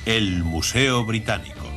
El Museo Británico.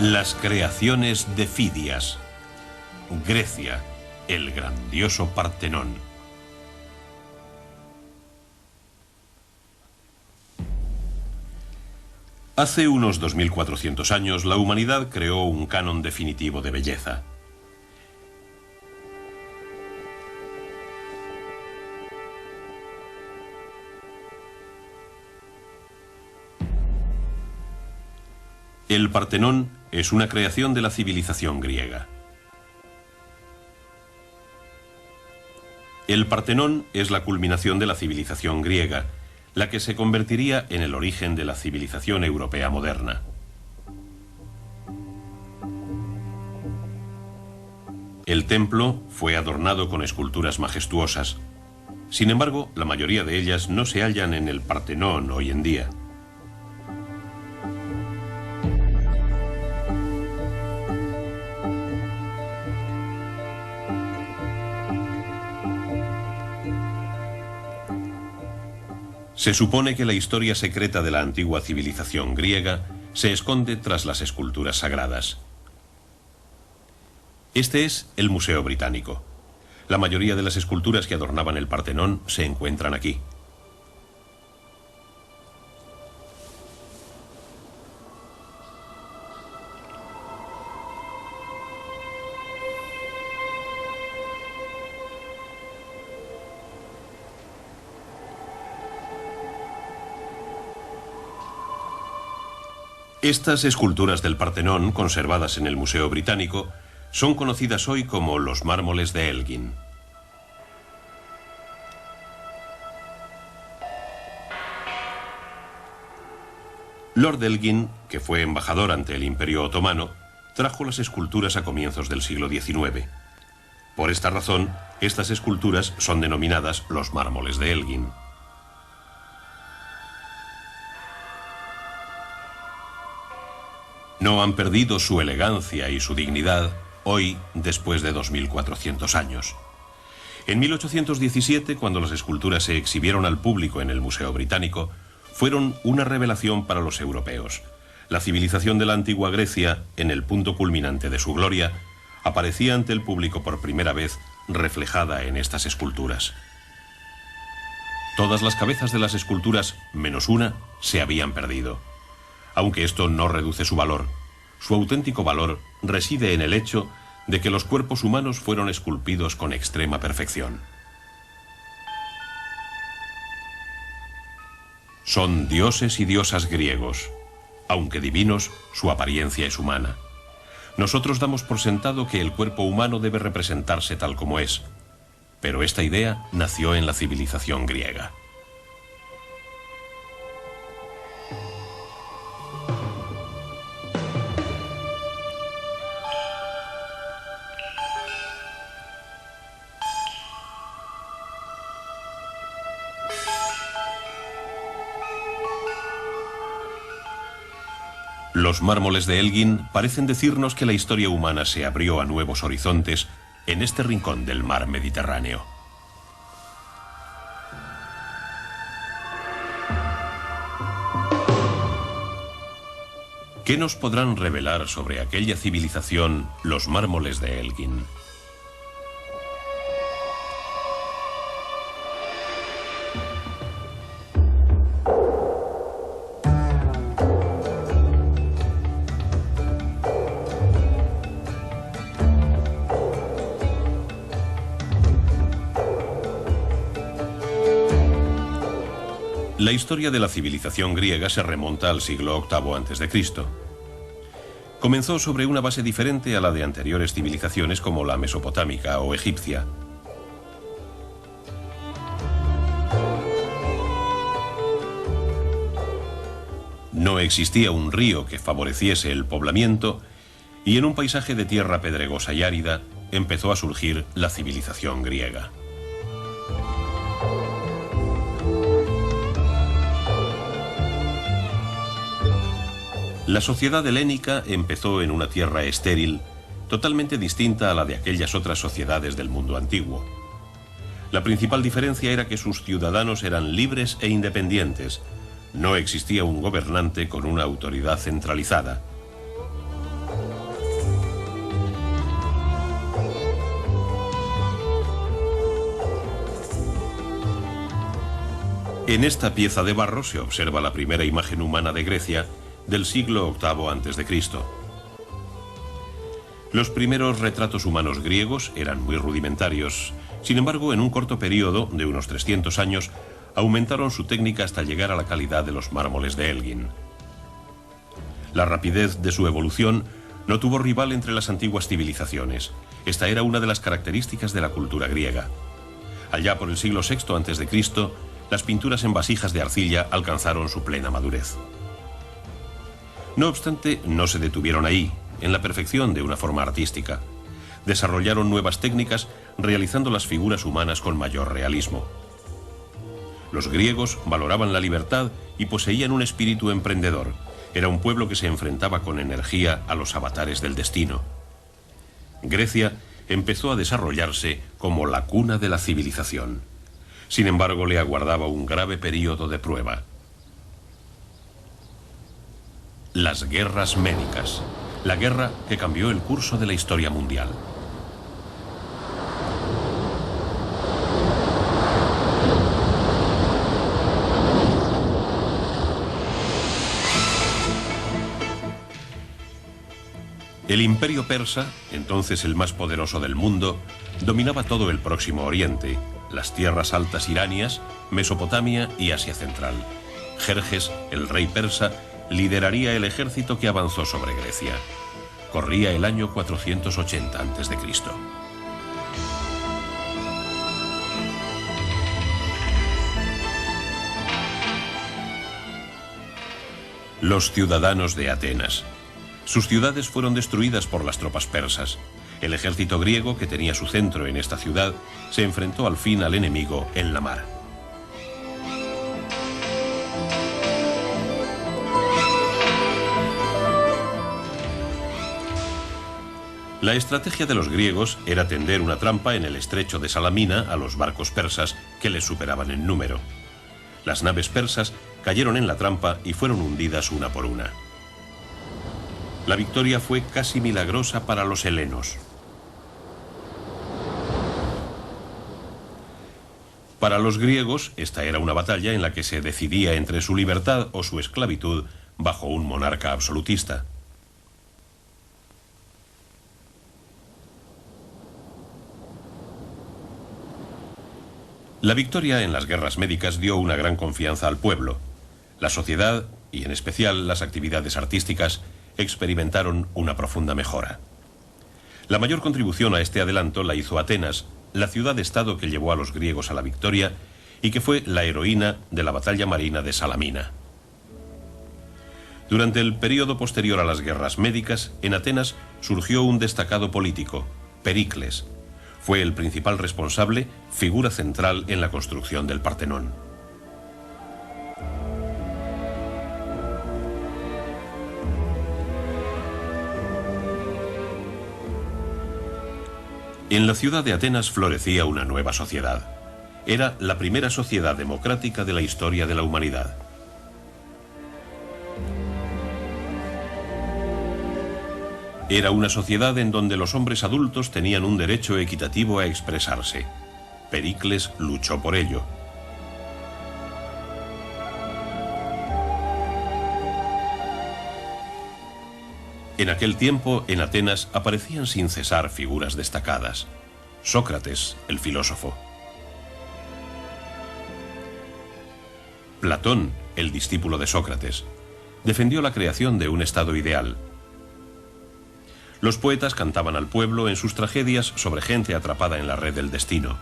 Las creaciones de Fidias. Grecia, el grandioso Partenón. Hace unos 2400 años, la humanidad creó un canon definitivo de belleza. El Partenón es una creación de la civilización griega. El Partenón es la culminación de la civilización griega, la que se convertiría en el origen de la civilización europea moderna. El templo fue adornado con esculturas majestuosas. Sin embargo, la mayoría de ellas no se hallan en el Partenón hoy en día. Se supone que la historia secreta de la antigua civilización griega se esconde tras las esculturas sagradas. Este es el Museo Británico. La mayoría de las esculturas que adornaban el Partenón se encuentran aquí. Estas esculturas del Partenón, conservadas en el Museo Británico, son conocidas hoy como los mármoles de Elgin. Lord Elgin, que fue embajador ante el Imperio Otomano, trajo las esculturas a comienzos del siglo XIX. Por esta razón, estas esculturas son denominadas los mármoles de Elgin. No han perdido su elegancia y su dignidad hoy, después de 2400 años. En 1817, cuando las esculturas se exhibieron al público en el Museo Británico, fueron una revelación para los europeos. La civilización de la antigua Grecia, en el punto culminante de su gloria, aparecía ante el público por primera vez reflejada en estas esculturas. Todas las cabezas de las esculturas, menos una, se habían perdido. Aunque esto no reduce su valor, su auténtico valor reside en el hecho de que los cuerpos humanos fueron esculpidos con extrema perfección. Son dioses y diosas griegos. Aunque divinos, su apariencia es humana. Nosotros damos por sentado que el cuerpo humano debe representarse tal como es, pero esta idea nació en la civilización griega. Los mármoles de Elgin parecen decirnos que la historia humana se abrió a nuevos horizontes en este rincón del mar Mediterráneo. ¿Qué nos podrán revelar sobre aquella civilización los mármoles de Elgin? La historia de la civilización griega se remonta al siglo VIII a.C. Comenzó sobre una base diferente a la de anteriores civilizaciones como la mesopotámica o egipcia. No existía un río que favoreciese el poblamiento y en un paisaje de tierra pedregosa y árida empezó a surgir la civilización griega. La sociedad helénica empezó en una tierra estéril, totalmente distinta a la de aquellas otras sociedades del mundo antiguo. La principal diferencia era que sus ciudadanos eran libres e independientes. No existía un gobernante con una autoridad centralizada. En esta pieza de barro se observa la primera imagen humana de Grecia del siglo VIII a.C. Los primeros retratos humanos griegos eran muy rudimentarios. Sin embargo, en un corto periodo de unos 300 años, aumentaron su técnica hasta llegar a la calidad de los mármoles de Elgin. La rapidez de su evolución no tuvo rival entre las antiguas civilizaciones. Esta era una de las características de la cultura griega. Allá por el siglo VI a.C., las pinturas en vasijas de arcilla alcanzaron su plena madurez. No obstante, no se detuvieron ahí, en la perfección de una forma artística. Desarrollaron nuevas técnicas, realizando las figuras humanas con mayor realismo. Los griegos valoraban la libertad y poseían un espíritu emprendedor. Era un pueblo que se enfrentaba con energía a los avatares del destino. Grecia empezó a desarrollarse como la cuna de la civilización. Sin embargo, le aguardaba un grave período de prueba. Las guerras médicas, la guerra que cambió el curso de la historia mundial. El imperio persa, entonces el más poderoso del mundo, dominaba todo el Próximo Oriente, las tierras altas iranias, Mesopotamia y Asia Central. Jerjes, el rey persa, lideraría el ejército que avanzó sobre Grecia. Corría el año 480 a.C. Los ciudadanos de Atenas. Sus ciudades fueron destruidas por las tropas persas. El ejército griego, que tenía su centro en esta ciudad, se enfrentó al fin al enemigo en la mar. La estrategia de los griegos era tender una trampa en el estrecho de Salamina a los barcos persas que les superaban en número. Las naves persas cayeron en la trampa y fueron hundidas una por una. La victoria fue casi milagrosa para los helenos. Para los griegos, esta era una batalla en la que se decidía entre su libertad o su esclavitud bajo un monarca absolutista. La victoria en las guerras médicas dio una gran confianza al pueblo. La sociedad, y en especial las actividades artísticas, experimentaron una profunda mejora. La mayor contribución a este adelanto la hizo Atenas, la ciudad-estado que llevó a los griegos a la victoria y que fue la heroína de la batalla marina de Salamina. Durante el período posterior a las guerras médicas, en Atenas surgió un destacado político, Pericles. Fue el principal responsable, figura central en la construcción del Partenón. En la ciudad de Atenas florecía una nueva sociedad. Era la primera sociedad democrática de la historia de la humanidad. Era una sociedad en donde los hombres adultos tenían un derecho equitativo a expresarse. Pericles luchó por ello. En aquel tiempo, en Atenas, aparecían sin cesar figuras destacadas. Sócrates, el filósofo. Platón, el discípulo de Sócrates, defendió la creación de un estado ideal. Los poetas cantaban al pueblo en sus tragedias sobre gente atrapada en la red del destino.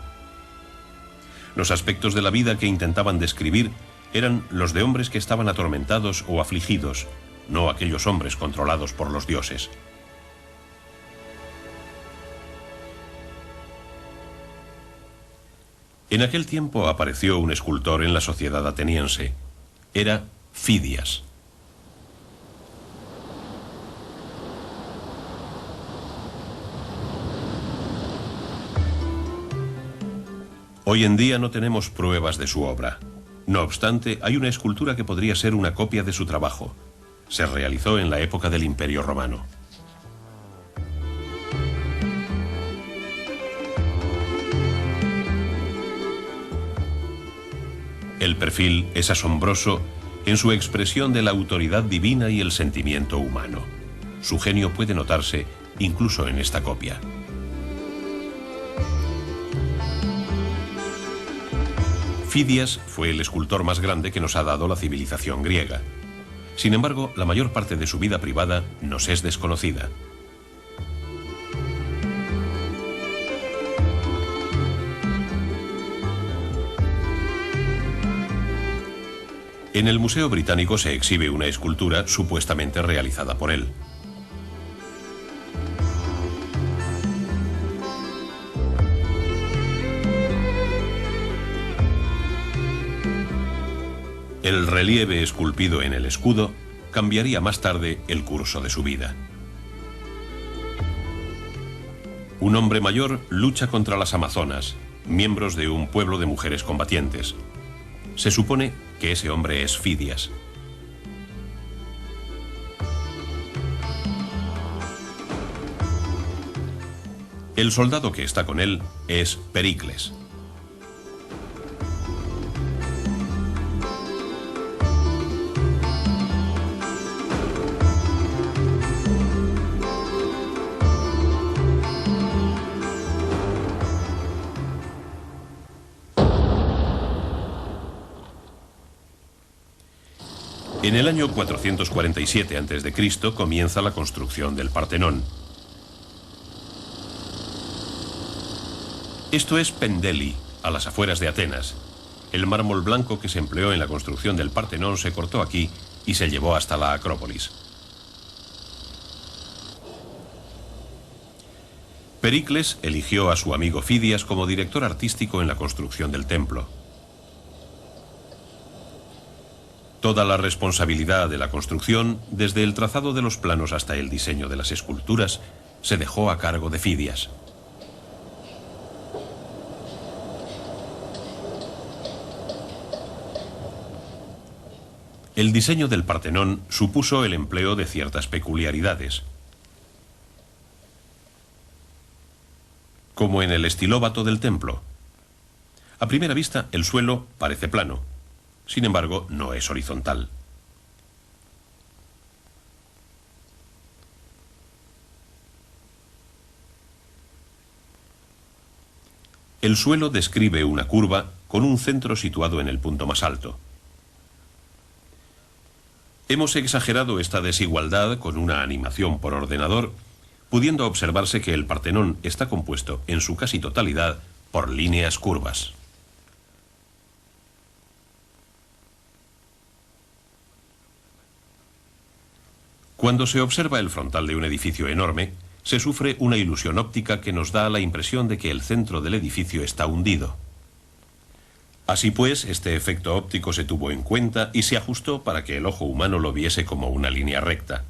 Los aspectos de la vida que intentaban describir eran los de hombres que estaban atormentados o afligidos, no aquellos hombres controlados por los dioses. En aquel tiempo apareció un escultor en la sociedad ateniense. Era Fidias. Hoy en día no tenemos pruebas de su obra. No obstante, hay una escultura que podría ser una copia de su trabajo. Se realizó en la época del Imperio Romano. El perfil es asombroso en su expresión de la autoridad divina y el sentimiento humano. Su genio puede notarse incluso en esta copia. Fidias fue el escultor más grande que nos ha dado la civilización griega. Sin embargo, la mayor parte de su vida privada nos es desconocida. En el Museo Británico se exhibe una escultura supuestamente realizada por él. El relieve esculpido en el escudo cambiaría más tarde el curso de su vida. Un hombre mayor lucha contra las amazonas, miembros de un pueblo de mujeres combatientes. Se supone que ese hombre es Fidias. El soldado que está con él es Pericles. En el año 447 a.C. comienza la construcción del Partenón. Esto es Pendeli, a las afueras de Atenas. El mármol blanco que se empleó en la construcción del Partenón se cortó aquí y se llevó hasta la Acrópolis. Pericles eligió a su amigo Fidias como director artístico en la construcción del templo. Toda la responsabilidad de la construcción, desde el trazado de los planos hasta el diseño de las esculturas, se dejó a cargo de Fidias. El diseño del Partenón supuso el empleo de ciertas peculiaridades, como en el estilóbato del templo. A primera vista, el suelo parece plano. Sin embargo, no es horizontal. El suelo describe una curva con un centro situado en el punto más alto. Hemos exagerado esta desigualdad con una animación por ordenador, pudiendo observarse que el Partenón está compuesto en su casi totalidad por líneas curvas. Cuando se observa el frontal de un edificio enorme, se sufre una ilusión óptica que nos da la impresión de que el centro del edificio está hundido. Así pues, este efecto óptico se tuvo en cuenta y se ajustó para que el ojo humano lo viese como una línea recta.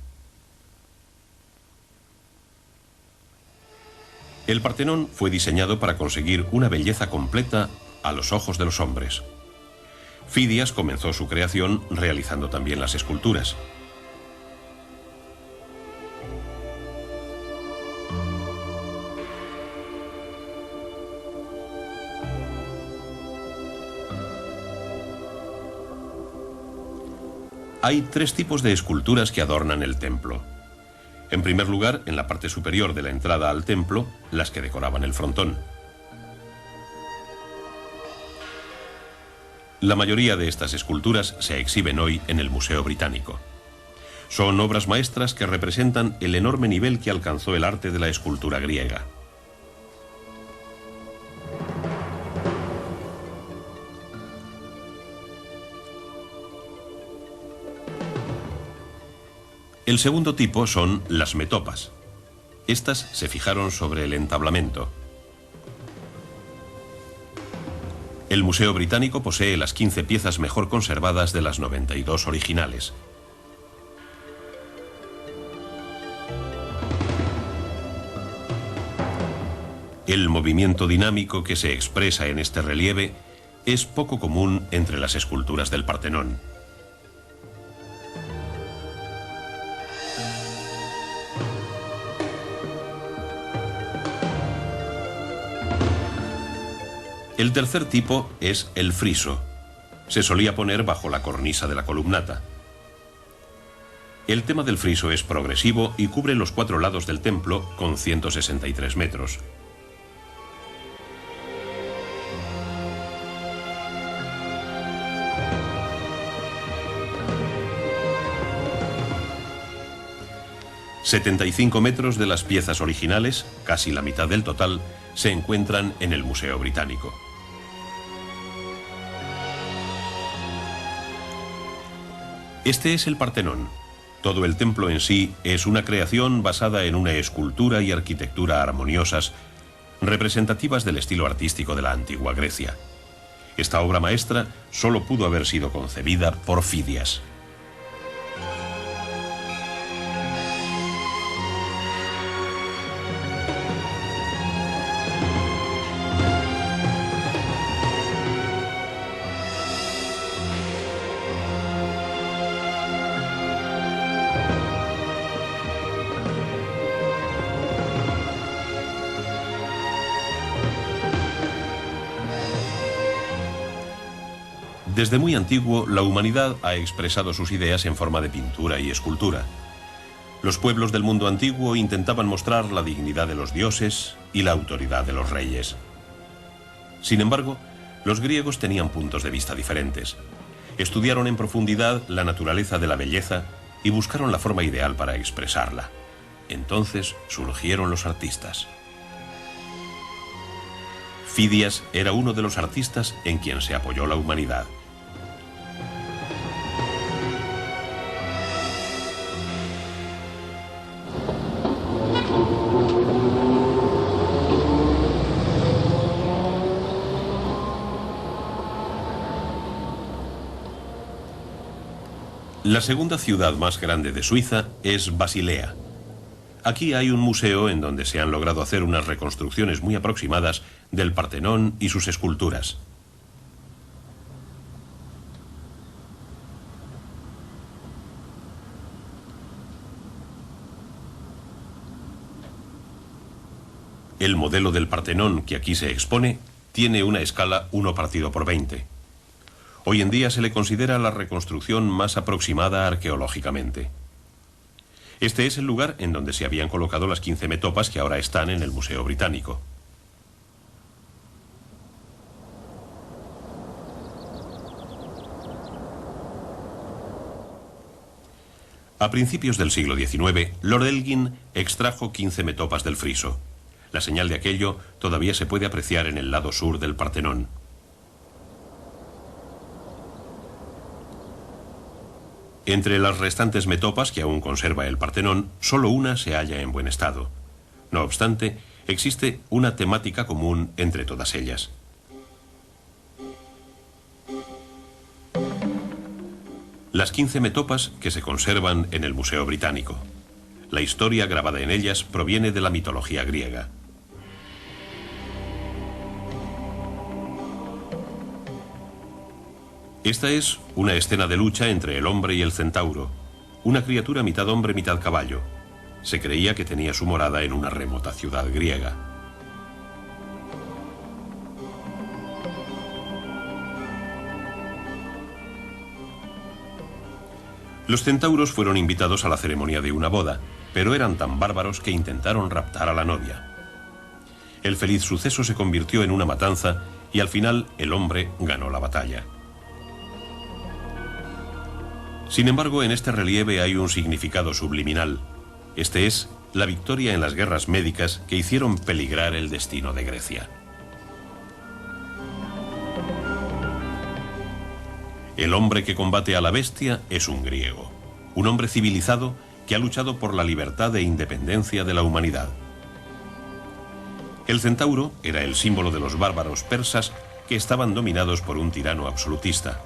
El Partenón fue diseñado para conseguir una belleza completa a los ojos de los hombres. Fidias comenzó su creación realizando también las esculturas. Hay tres tipos de esculturas que adornan el templo. En primer lugar, en la parte superior de la entrada al templo, las que decoraban el frontón. La mayoría de estas esculturas se exhiben hoy en el Museo Británico. Son obras maestras que representan el enorme nivel que alcanzó el arte de la escultura griega. El segundo tipo son las metopas. Estas se fijaron sobre el entablamento. El Museo Británico posee las 15 piezas mejor conservadas de las 92 originales. El movimiento dinámico que se expresa en este relieve es poco común entre las esculturas del Partenón. El tercer tipo es el friso. Se solía poner bajo la cornisa de la columnata. El tema del friso es progresivo y cubre los 4 lados del templo con 163 metros. ...75 metros de las piezas originales, casi la mitad del total, se encuentran en el Museo Británico. Este es el Partenón. Todo el templo en sí es una creación basada en una escultura y arquitectura armoniosas, representativas del estilo artístico de la antigua Grecia. Esta obra maestra solo pudo haber sido concebida por Fidias. Desde muy antiguo, la humanidad ha expresado sus ideas en forma de pintura y escultura. Los pueblos del mundo antiguo intentaban mostrar la dignidad de los dioses y la autoridad de los reyes. Sin embargo, los griegos tenían puntos de vista diferentes. Estudiaron en profundidad la naturaleza de la belleza y buscaron la forma ideal para expresarla. Entonces surgieron los artistas. Fidias era uno de los artistas en quien se apoyó la humanidad. La segunda ciudad más grande de Suiza es Basilea. Aquí hay un museo en donde se han logrado hacer unas reconstrucciones muy aproximadas del Partenón y sus esculturas. El modelo del Partenón que aquí se expone tiene una escala 1/20. Hoy en día se le considera la reconstrucción más aproximada arqueológicamente. Este es el lugar en donde se habían colocado las 15 metopas que ahora están en el Museo Británico. A principios del siglo XIX, Lord Elgin extrajo 15 metopas del friso. La señal de aquello todavía se puede apreciar en el lado sur del Partenón. Entre las restantes metopas que aún conserva el Partenón, solo una se halla en buen estado. No obstante, existe una temática común entre todas ellas. Las 15 metopas que se conservan en el Museo Británico. La historia grabada en ellas proviene de la mitología griega. Esta es una escena de lucha entre el hombre y el centauro, una criatura mitad hombre, mitad caballo. Se creía que tenía su morada en una remota ciudad griega. Los centauros fueron invitados a la ceremonia de una boda, pero eran tan bárbaros que intentaron raptar a la novia. El feliz suceso se convirtió en una matanza y al final el hombre ganó la batalla. Sin embargo, en este relieve hay un significado subliminal. Este es la victoria en las guerras médicas que hicieron peligrar el destino de Grecia. El hombre que combate a la bestia es un griego, un hombre civilizado que ha luchado por la libertad e independencia de la humanidad. El centauro era el símbolo de los bárbaros persas que estaban dominados por un tirano absolutista.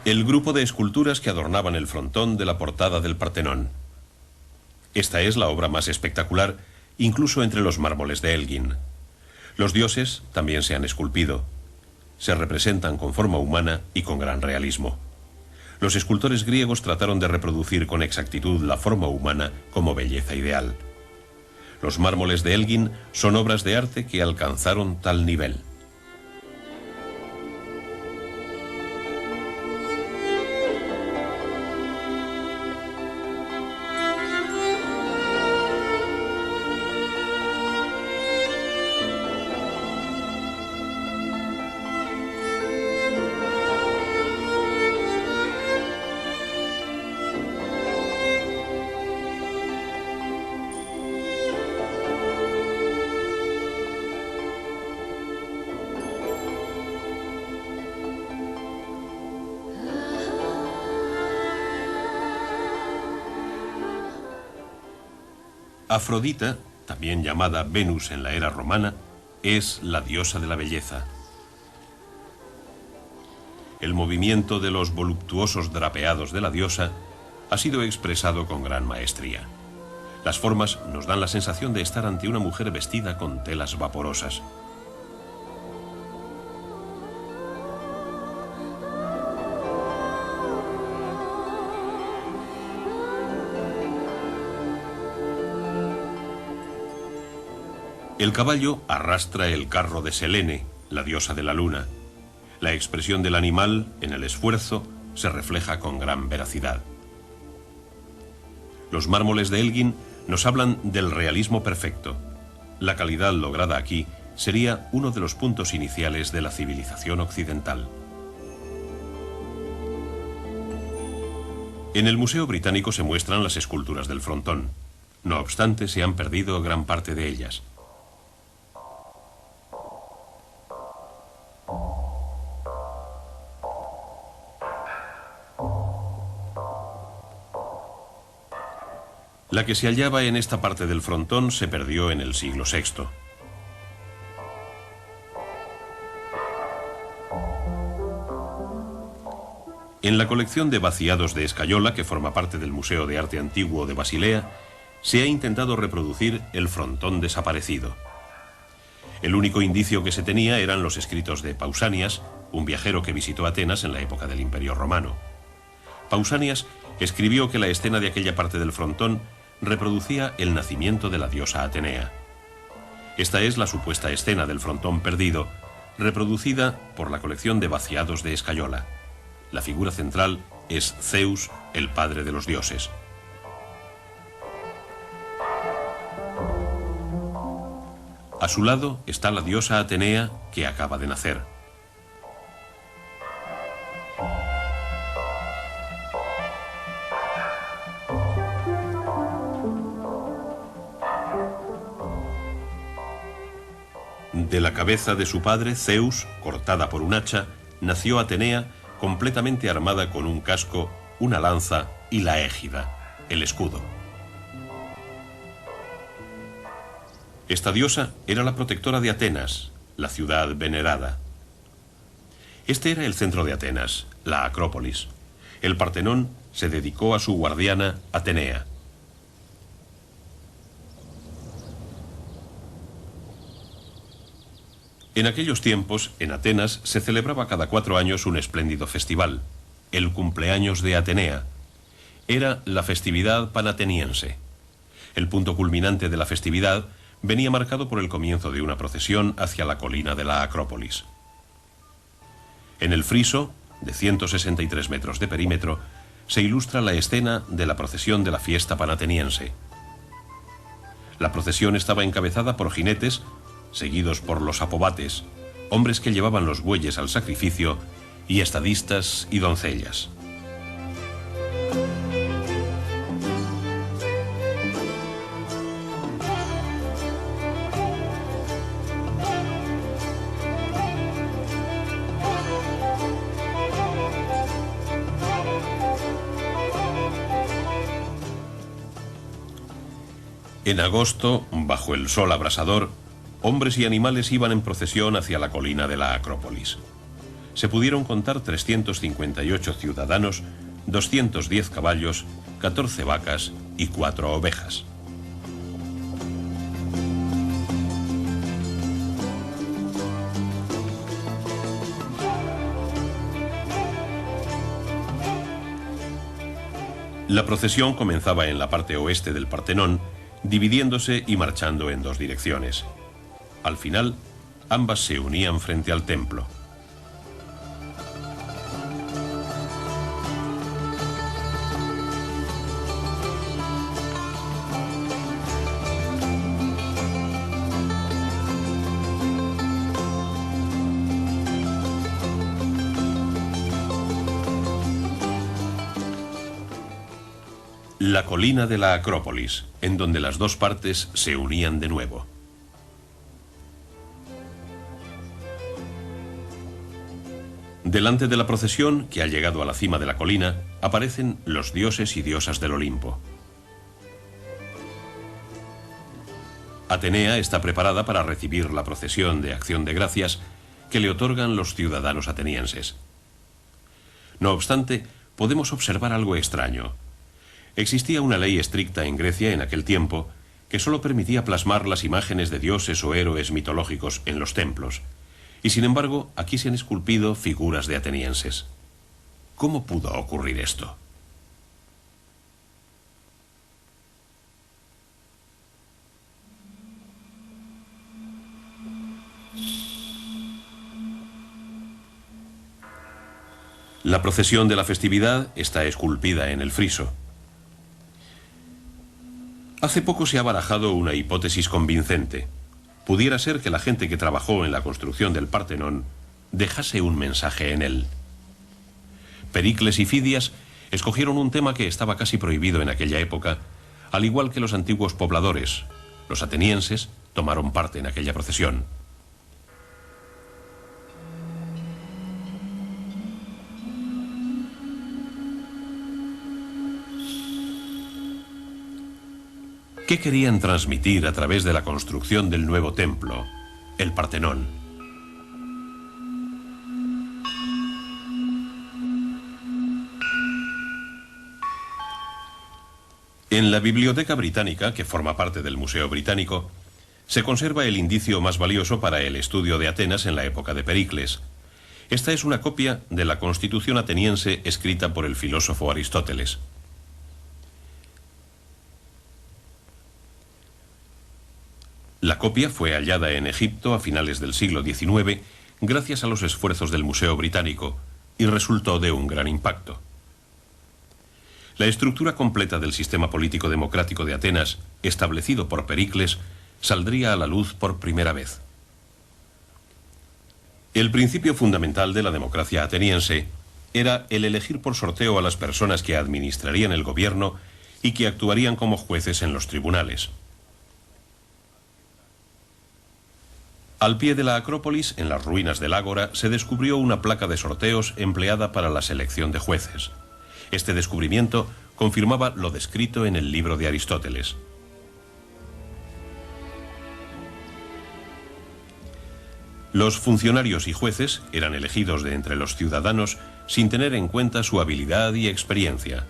El grupo de esculturas que adornaban el frontón de la portada del Partenón. Esta es la obra más espectacular, incluso entre los mármoles de Elgin. Los dioses también se han esculpido. Se representan con forma humana y con gran realismo. Los escultores griegos trataron de reproducir con exactitud la forma humana como belleza ideal. Los mármoles de Elgin son obras de arte que alcanzaron tal nivel. Afrodita, también llamada Venus en la era romana, es la diosa de la belleza. El movimiento de los voluptuosos drapeados de la diosa ha sido expresado con gran maestría. Las formas nos dan la sensación de estar ante una mujer vestida con telas vaporosas. El caballo arrastra el carro de Selene, la diosa de la luna. La expresión del animal en el esfuerzo se refleja con gran veracidad. Los mármoles de Elgin nos hablan del realismo perfecto. La calidad lograda aquí sería uno de los puntos iniciales de la civilización occidental. En el Museo Británico se muestran las esculturas del frontón. No obstante, se han perdido gran parte de ellas. La que se hallaba en esta parte del frontón se perdió en el siglo VI. En la colección de vaciados de Escayola, que forma parte del Museo de Arte Antiguo de Basilea, se ha intentado reproducir el frontón desaparecido. El único indicio que se tenía eran los escritos de Pausanias, un viajero que visitó Atenas en la época del Imperio Romano. Pausanias escribió que la escena de aquella parte del frontón reproducía el nacimiento de la diosa Atenea. Esta es la supuesta escena del frontón perdido, reproducida por la colección de vaciados de Escayola. La figura central es Zeus, el padre de los dioses. A su lado está la diosa Atenea, que acaba de nacer. De la cabeza de su padre, Zeus, cortada por un hacha, nació Atenea, completamente armada con un casco, una lanza y la égida, el escudo. Esta diosa era la protectora de Atenas, la ciudad venerada. Este era el centro de Atenas, la Acrópolis. El Partenón se dedicó a su guardiana, Atenea. En aquellos tiempos, en Atenas, se celebraba cada 4 años un espléndido festival, el cumpleaños de Atenea. Era la festividad panateniense. El punto culminante de la festividad venía marcado por el comienzo de una procesión hacia la colina de la Acrópolis. En el friso, de 163 metros de perímetro, se ilustra la escena de la procesión de la fiesta panateniense. La procesión estaba encabezada por jinetes, seguidos por los apobates, hombres que llevaban los bueyes al sacrificio, y estadistas y doncellas. En agosto, bajo el sol abrasador, hombres y animales iban en procesión hacia la colina de la Acrópolis. Se pudieron contar 358 ciudadanos, 210 caballos, 14 vacas y 4 ovejas. La procesión comenzaba en la parte oeste del Partenón, dividiéndose y marchando en dos direcciones. Al final, ambas se unían frente al templo. La colina de la Acrópolis, en donde las dos partes se unían de nuevo. Delante de la procesión, que ha llegado a la cima de la colina, aparecen los dioses y diosas del Olimpo. Atenea está preparada para recibir la procesión de acción de gracias que le otorgan los ciudadanos atenienses. No obstante, podemos observar algo extraño. Existía una ley estricta en Grecia en aquel tiempo que solo permitía plasmar las imágenes de dioses o héroes mitológicos en los templos, y sin embargo aquí se han esculpido figuras de atenienses. ¿Cómo pudo ocurrir esto? La procesión de la festividad está esculpida en el friso. Hace poco se ha barajado una hipótesis convincente. Pudiera ser que la gente que trabajó en la construcción del Partenón dejase un mensaje en él. Pericles y Fidias escogieron un tema que estaba casi prohibido en aquella época, al igual que los antiguos pobladores. Los atenienses tomaron parte en aquella procesión. ¿Qué querían transmitir a través de la construcción del nuevo templo, el Partenón? En la Biblioteca Británica, que forma parte del Museo Británico, se conserva el indicio más valioso para el estudio de Atenas en la época de Pericles. Esta es una copia de la Constitución ateniense escrita por el filósofo Aristóteles. La copia fue hallada en Egipto a finales del siglo XIX gracias a los esfuerzos del Museo Británico y resultó de un gran impacto. La estructura completa del sistema político democrático de Atenas, establecido por Pericles, saldría a la luz por primera vez. El principio fundamental de la democracia ateniense era el elegir por sorteo a las personas que administrarían el gobierno y que actuarían como jueces en los tribunales. Al pie de la Acrópolis, en las ruinas del Ágora, se descubrió una placa de sorteos empleada para la selección de jueces. Este descubrimiento confirmaba lo descrito en el libro de Aristóteles. Los funcionarios y jueces eran elegidos de entre los ciudadanos sin tener en cuenta su habilidad y experiencia.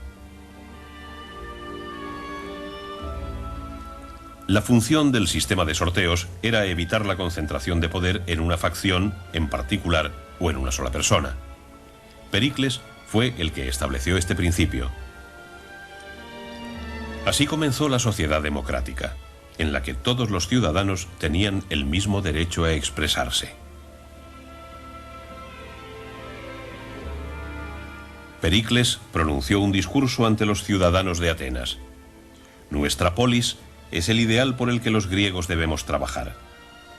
La función del sistema de sorteos era evitar la concentración de poder en una facción en particular o en una sola persona. Pericles fue el que estableció este principio. Así comenzó la sociedad democrática, en la que todos los ciudadanos tenían el mismo derecho a expresarse. Pericles pronunció un discurso ante los ciudadanos de Atenas. Nuestra polis es el ideal por el que los griegos debemos trabajar.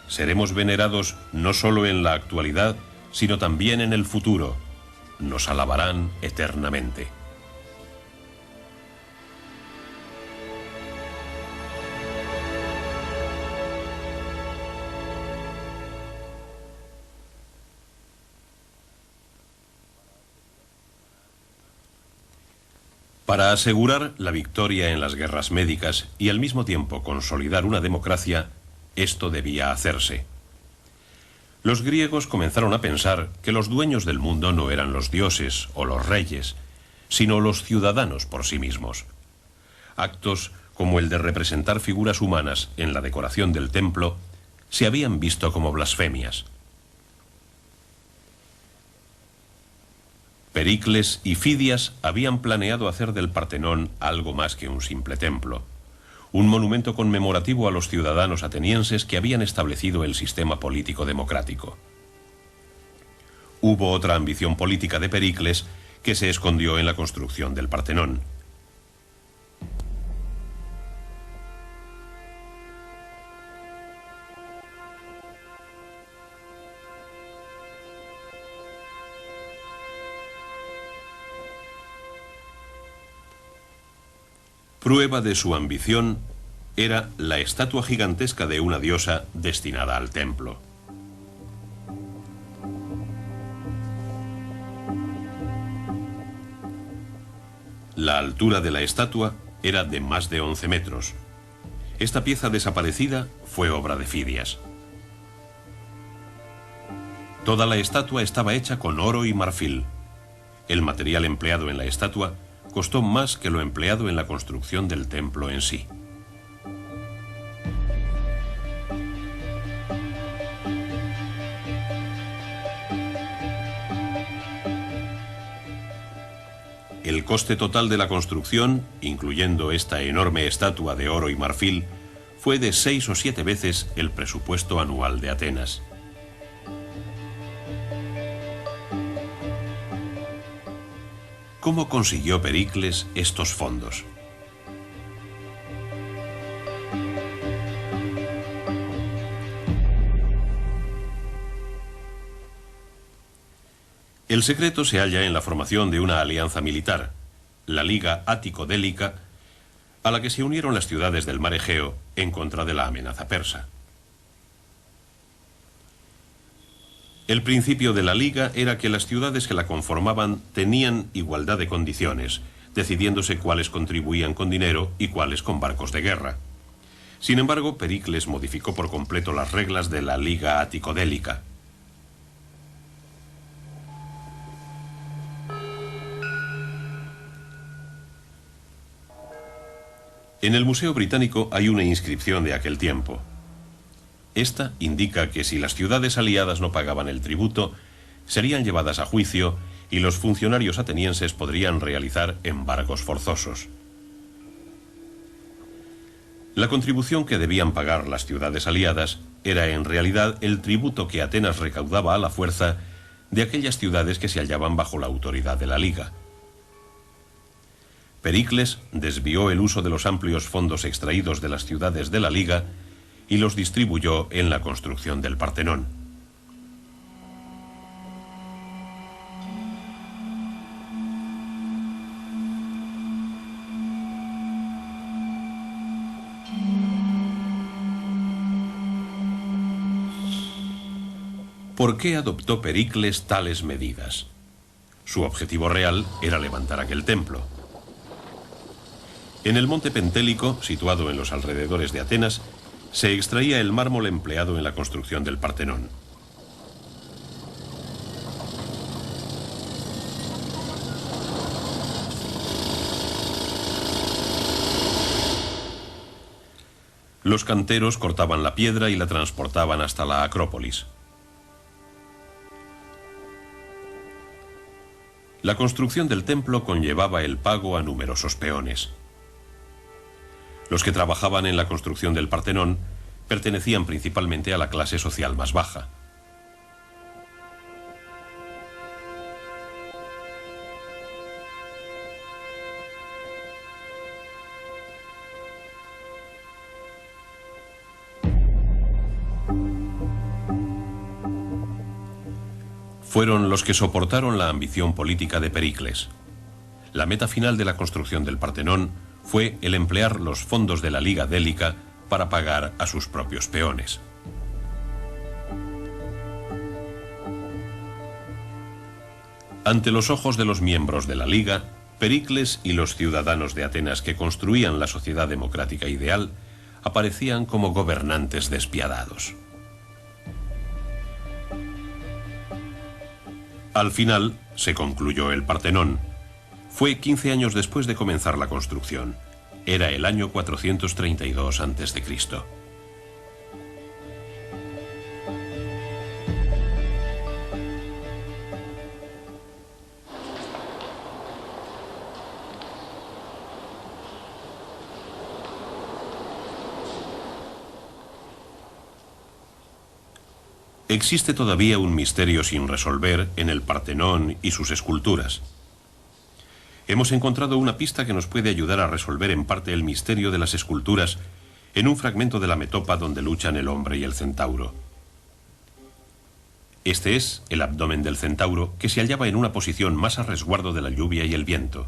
Seremos venerados no solo en la actualidad, sino también en el futuro. Nos alabarán eternamente. Para asegurar la victoria en las guerras médicas y al mismo tiempo consolidar una democracia, esto debía hacerse. Los griegos comenzaron a pensar que los dueños del mundo no eran los dioses o los reyes, sino los ciudadanos por sí mismos. Actos como el de representar figuras humanas en la decoración del templo se habían visto como blasfemias. Pericles y Fidias habían planeado hacer del Partenón algo más que un simple templo, un monumento conmemorativo a los ciudadanos atenienses que habían establecido el sistema político democrático. Hubo otra ambición política de Pericles que se escondió en la construcción del Partenón. Prueba de su ambición era la estatua gigantesca de una diosa destinada al templo. La altura de la estatua era de más de 11 metros. Esta pieza desaparecida fue obra de Fidias. Toda la estatua estaba hecha con oro y marfil. El material empleado en la estatua costó más que lo empleado en la construcción del templo en sí. El coste total de la construcción, incluyendo esta enorme estatua de oro y marfil, fue de 6 o 7 veces el presupuesto anual de Atenas. ¿Cómo consiguió Pericles estos fondos? El secreto se halla en la formación de una alianza militar, la Liga Ático-Délica, a la que se unieron las ciudades del mar Egeo en contra de la amenaza persa. El principio de la Liga era que las ciudades que la conformaban tenían igualdad de condiciones, decidiéndose cuáles contribuían con dinero y cuáles con barcos de guerra. Sin embargo, Pericles modificó por completo las reglas de la Liga Ático-Délica. En el Museo Británico hay una inscripción de aquel tiempo. Esta indica que si las ciudades aliadas no pagaban el tributo, serían llevadas a juicio y los funcionarios atenienses podrían realizar embargos forzosos. La contribución que debían pagar las ciudades aliadas era en realidad el tributo que Atenas recaudaba a la fuerza de aquellas ciudades que se hallaban bajo la autoridad de la Liga. Pericles desvió el uso de los amplios fondos extraídos de las ciudades de la Liga y los distribuyó en la construcción del Partenón. ¿Por qué adoptó Pericles tales medidas? Su objetivo real era levantar aquel templo. En el monte Pentélico, situado en los alrededores de Atenas, se extraía el mármol empleado en la construcción del Partenón. Los canteros cortaban la piedra y la transportaban hasta la Acrópolis. La construcción del templo conllevaba el pago a numerosos peones. Los que trabajaban en la construcción del Partenón pertenecían principalmente a la clase social más baja. fueron los que soportaron la ambición política de Pericles. La meta final de la construcción del Partenón fue el emplear los fondos de la Liga Délica para pagar a sus propios peones. Ante los ojos de los miembros de la Liga, Pericles y los ciudadanos de Atenas que construían la sociedad democrática ideal aparecían como gobernantes despiadados. Al final se concluyó el Partenón. Fue 15 años después de comenzar la construcción. Era el año 432 a.C. Existe todavía un misterio sin resolver en el Partenón y sus esculturas. Hemos encontrado una pista que nos puede ayudar a resolver en parte el misterio de las esculturas en un fragmento de la metopa donde luchan el hombre y el centauro. Este es el abdomen del centauro, que se hallaba en una posición más a resguardo de la lluvia y el viento.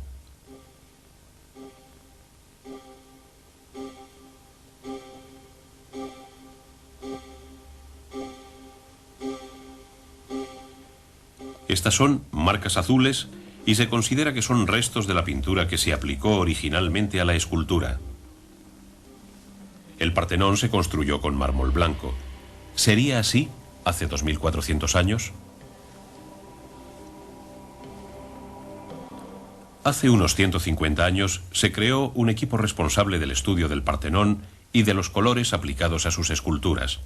Estas son marcas azules y se considera que son restos de la pintura que se aplicó originalmente a la escultura. El Partenón se construyó con mármol blanco. ¿Sería así hace 2400 años? Hace unos 150 años se creó un equipo responsable del estudio del Partenón y de los colores aplicados a sus esculturas.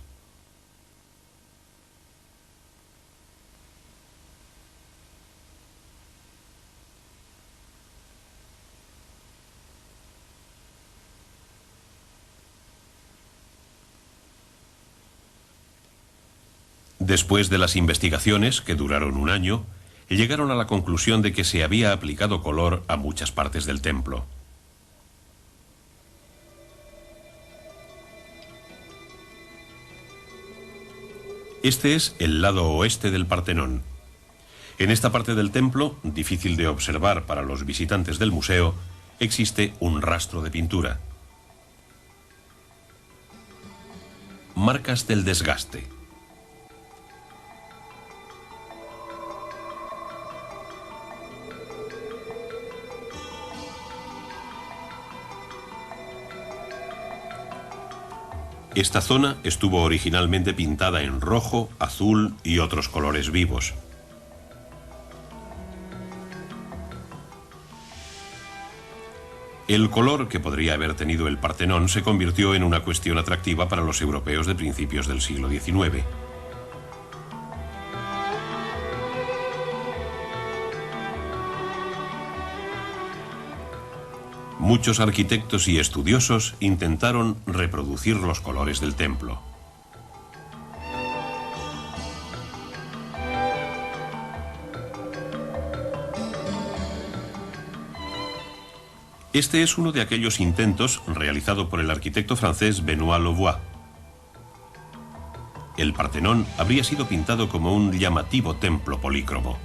Después de las investigaciones, que duraron un año, llegaron a la conclusión de que se había aplicado color a muchas partes del templo. Este es el lado oeste del Partenón. En esta parte del templo, difícil de observar para los visitantes del museo, existe un rastro de pintura. Marcas del desgaste. Esta zona estuvo originalmente pintada en rojo, azul y otros colores vivos. El color que podría haber tenido el Partenón se convirtió en una cuestión atractiva para los europeos de principios del siglo XIX. Muchos arquitectos y estudiosos intentaron reproducir los colores del templo. Este es uno de aquellos intentos realizado por el arquitecto francés Benoît Louvois. El Partenón habría sido pintado como un llamativo templo polícromo.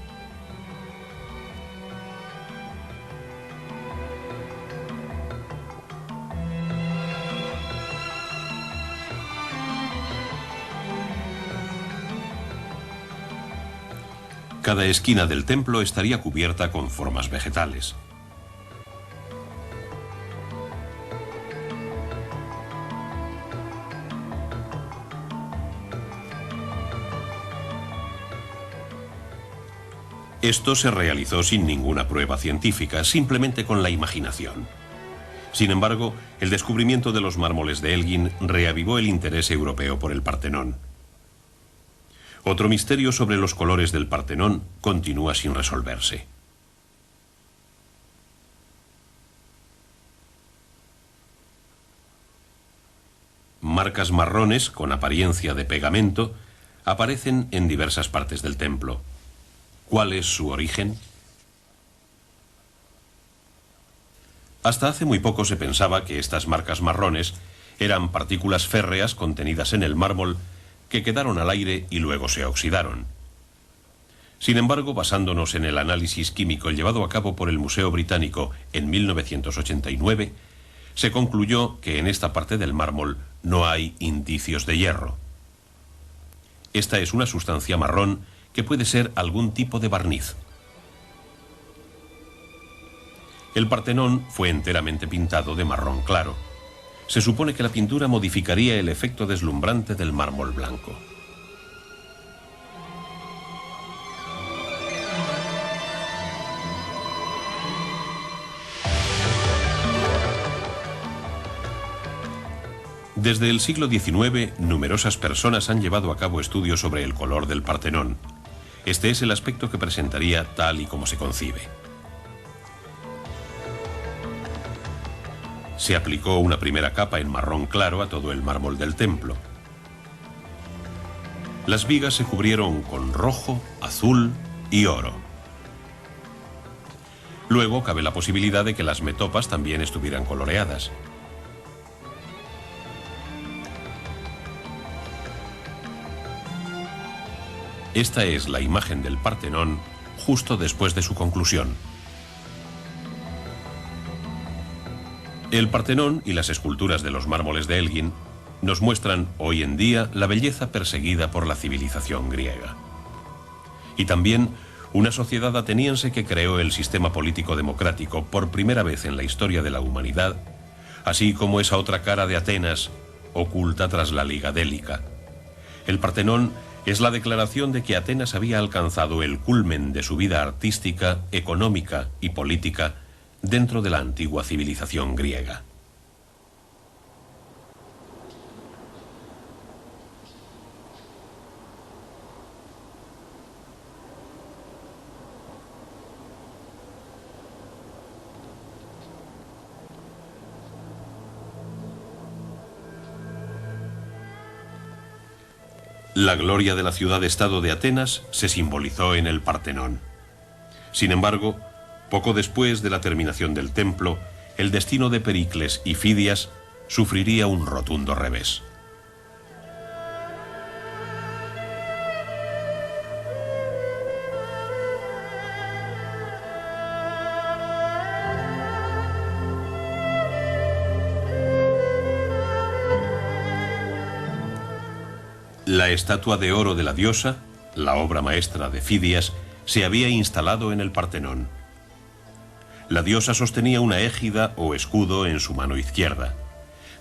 Cada esquina del templo estaría cubierta con formas vegetales. Esto se realizó sin ninguna prueba científica, simplemente con la imaginación. Sin embargo, el descubrimiento de los mármoles de Elgin reavivó el interés europeo por el Partenón. Otro misterio sobre los colores del Partenón continúa sin resolverse. Marcas marrones con apariencia de pegamento aparecen en diversas partes del templo. ¿Cuál es su origen? Hasta hace muy poco se pensaba que estas marcas marrones eran partículas férreas contenidas en el mármol que quedaron al aire y luego se oxidaron. Sin embargo, basándonos en el análisis químico llevado a cabo por el Museo Británico en 1989, se concluyó que en esta parte del mármol no hay indicios de hierro. Esta es una sustancia marrón que puede ser algún tipo de barniz. El Partenón fue enteramente pintado de marrón claro. Se supone que la pintura modificaría el efecto deslumbrante del mármol blanco. Desde el siglo XIX, numerosas personas han llevado a cabo estudios sobre el color del Partenón. Este es el aspecto que presentaría tal y como se concibe. Se aplicó una primera capa en marrón claro a todo el mármol del templo. Las vigas se cubrieron con rojo, azul y oro. Luego cabe la posibilidad de que las metopas también estuvieran coloreadas. Esta es la imagen del Partenón justo después de su conclusión. El Partenón y las esculturas de los mármoles de Elgin nos muestran hoy en día la belleza perseguida por la civilización griega. Y también una sociedad ateniense que creó el sistema político democrático por primera vez en la historia de la humanidad, así como esa otra cara de Atenas oculta tras la Liga Délica. El Partenón es la declaración de que Atenas había alcanzado el culmen de su vida artística, económica y política dentro de la antigua civilización griega. La gloria de la ciudad-estado de Atenas se simbolizó en el Partenón. Sin embargo, poco después de la terminación del templo, el destino de Pericles y Fidias sufriría un rotundo revés. La estatua de oro de la diosa, la obra maestra de Fidias, se había instalado en el Partenón. La diosa sostenía una égida o escudo en su mano izquierda.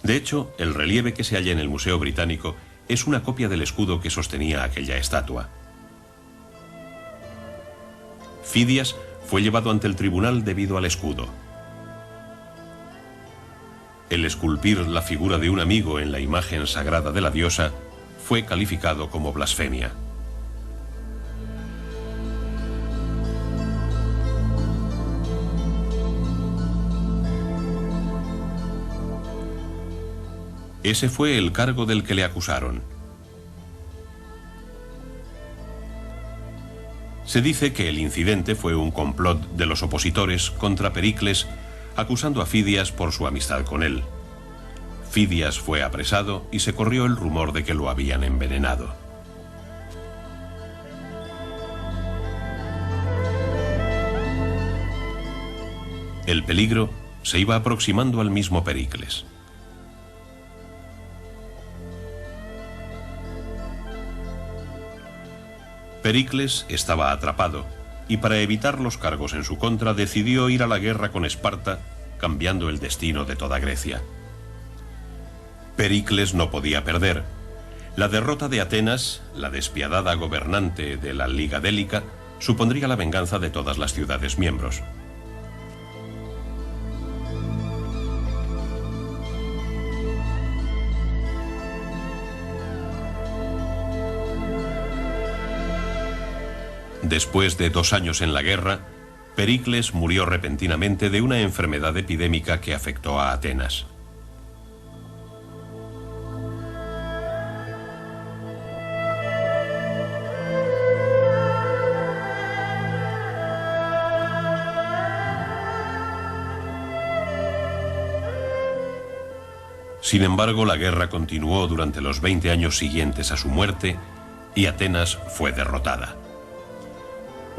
De hecho, el relieve que se halla en el Museo Británico es una copia del escudo que sostenía aquella estatua. Fidias fue llevado ante el tribunal debido al escudo. El esculpir la figura de un amigo en la imagen sagrada de la diosa fue calificado como blasfemia. Ese fue el cargo del que le acusaron. Se dice que el incidente fue un complot de los opositores contra Pericles, acusando a Fidias por su amistad con él. Fidias fue apresado y se corrió el rumor de que lo habían envenenado. El peligro se iba aproximando al mismo Pericles. Pericles estaba atrapado y para evitar los cargos en su contra decidió ir a la guerra con Esparta, cambiando el destino de toda Grecia. Pericles no podía perder. La derrota de Atenas, la despiadada gobernante de la Liga Délica, supondría la venganza de todas las ciudades miembros. Después de 2 años en la guerra, Pericles murió repentinamente de una enfermedad epidémica que afectó a Atenas. Sin embargo, la guerra continuó durante los 20 años siguientes a su muerte y Atenas fue derrotada.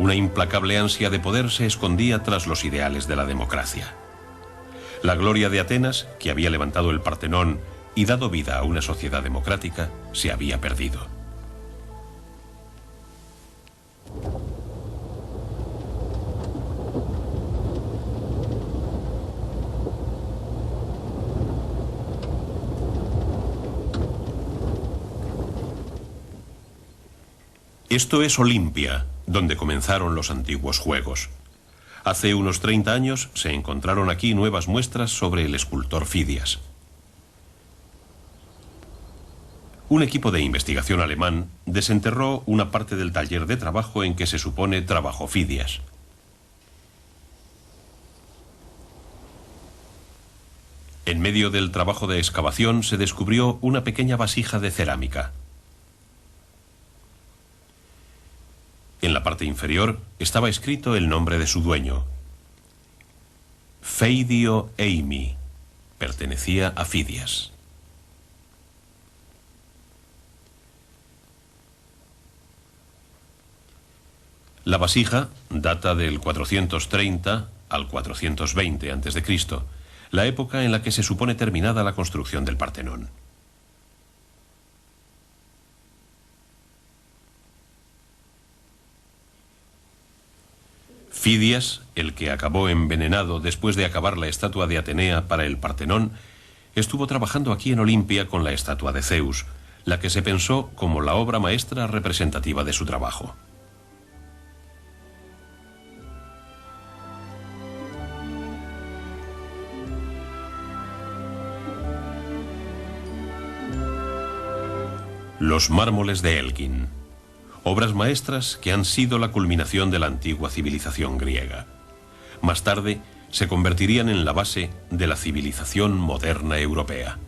Una implacable ansia de poder se escondía tras los ideales de la democracia. La gloria de Atenas, que había levantado el Partenón y dado vida a una sociedad democrática, se había perdido. Esto es Olimpia, donde comenzaron los antiguos juegos. Hace unos 30 años se encontraron aquí nuevas muestras sobre el escultor Fidias. Un equipo de investigación alemán desenterró una parte del taller de trabajo en que se supone trabajó Fidias. En medio del trabajo de excavación se descubrió una pequeña vasija de cerámica. En la parte inferior estaba escrito el nombre de su dueño. Feidio Eimi. Pertenecía a Fidias. La vasija data del 430 al 420 a.C., la época en la que se supone terminada la construcción del Partenón. Fidias, el que acabó envenenado después de acabar la estatua de Atenea para el Partenón, estuvo trabajando aquí en Olimpia con la estatua de Zeus, la que se pensó como la obra maestra representativa de su trabajo. Los mármoles de Elgin. Obras maestras que han sido la culminación de la antigua civilización griega. Más tarde se convertirían en la base de la civilización moderna europea.